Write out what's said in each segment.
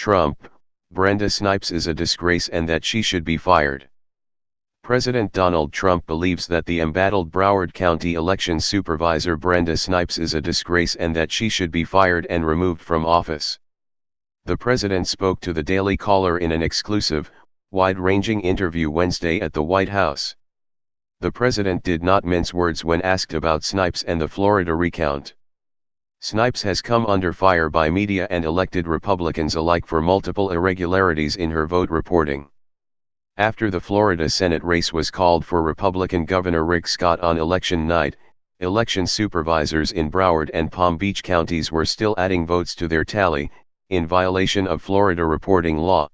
Trump, Brenda Snipes is a disgrace and that she should be fired. President Donald Trump believes that the embattled Broward County election supervisor Brenda Snipes is a disgrace and that she should be fired and removed from office. The president spoke to the Daily Caller in an exclusive, wide-ranging interview Wednesday at the White House. The president did not mince words when asked about Snipes and the Florida recount. Snipes has come under fire by media and elected Republicans alike for multiple irregularities in her vote reporting. After the Florida Senate race was called for Republican Governor Rick Scott on election night, election supervisors in Broward and Palm Beach counties were still adding votes to their tally, in violation of Florida reporting law.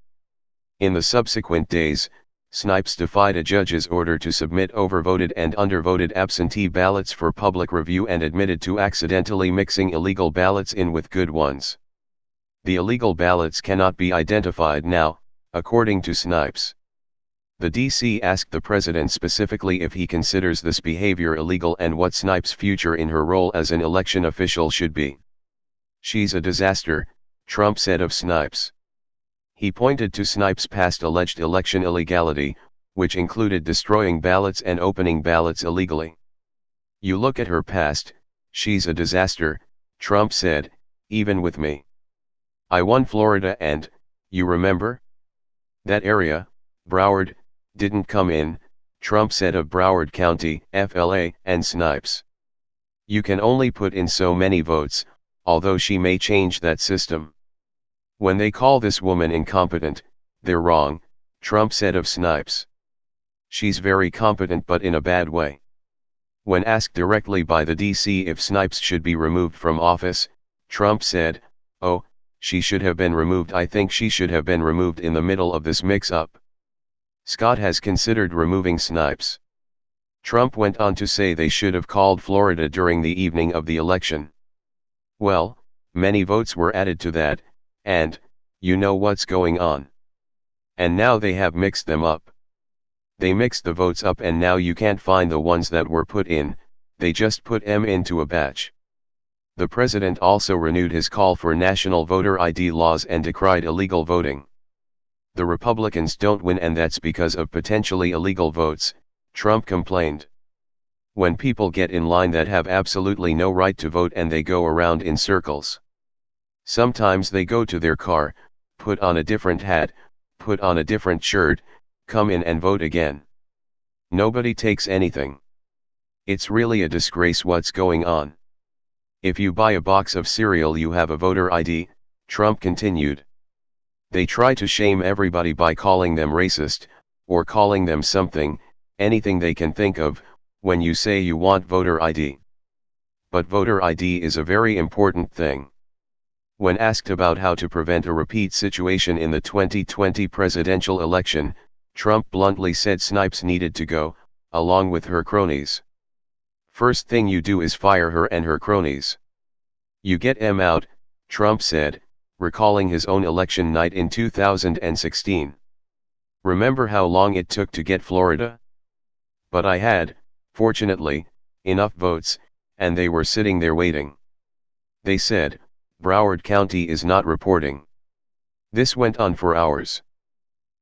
In the subsequent days, Snipes defied a judge's order to submit overvoted and undervoted absentee ballots for public review and admitted to accidentally mixing illegal ballots in with good ones. The illegal ballots cannot be identified now, according to Snipes. The DC asked the president specifically if he considers this behavior illegal and what Snipes' future in her role as an election official should be. "She's a disaster," Trump said of Snipes. He pointed to Snipes' past alleged election illegality, which included destroying ballots and opening ballots illegally. "You look at her past, she's a disaster," Trump said, "even with me. I won Florida and, you remember? That area, Broward, didn't come in," Trump said of Broward County, FLA, and Snipes. "You can only put in so many votes, although she may change that system. When they call this woman incompetent, they're wrong," Trump said of Snipes. "She's very competent but in a bad way." When asked directly by the DC if Snipes should be removed from office, Trump said, "Oh, she should have been removed. I think she should have been removed in the middle of this mix-up." Scott has considered removing Snipes. Trump went on to say they should have called Florida during the evening of the election. "Well, many votes were added to that, and, you know what's going on. And now they have mixed them up. They mixed the votes up and now you can't find the ones that were put in, they just put them into a batch." The president also renewed his call for national voter ID laws and decried illegal voting. "The Republicans don't win and that's because of potentially illegal votes," Trump complained. "When people get in line that have absolutely no right to vote and they go around in circles. Sometimes they go to their car, put on a different hat, put on a different shirt, come in and vote again. Nobody takes anything. It's really a disgrace what's going on. If you buy a box of cereal you have a voter ID," Trump continued. "They try to shame everybody by calling them racist, or calling them something, anything they can think of, when you say you want voter ID. But voter ID is a very important thing." When asked about how to prevent a repeat situation in the 2020 presidential election, Trump bluntly said Snipes needed to go, along with her cronies. "First thing you do is fire her and her cronies. You get them out," Trump said, recalling his own election night in 2016. "Remember how long it took to get Florida? But I had, fortunately, enough votes, and they were sitting there waiting. They said, Broward County is not reporting. This went on for hours."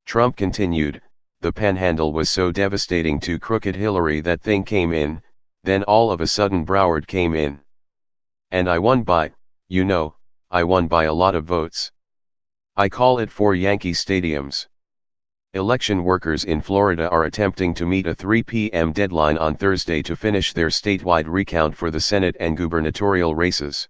Trump continued, "The panhandle was so devastating to crooked Hillary that thing came in, then all of a sudden Broward came in. And I won by, I won by a lot of votes. I call it 4 Yankee stadiums." Election workers in Florida are attempting to meet a 3 p.m. deadline on Thursday to finish their statewide recount for the Senate and gubernatorial races.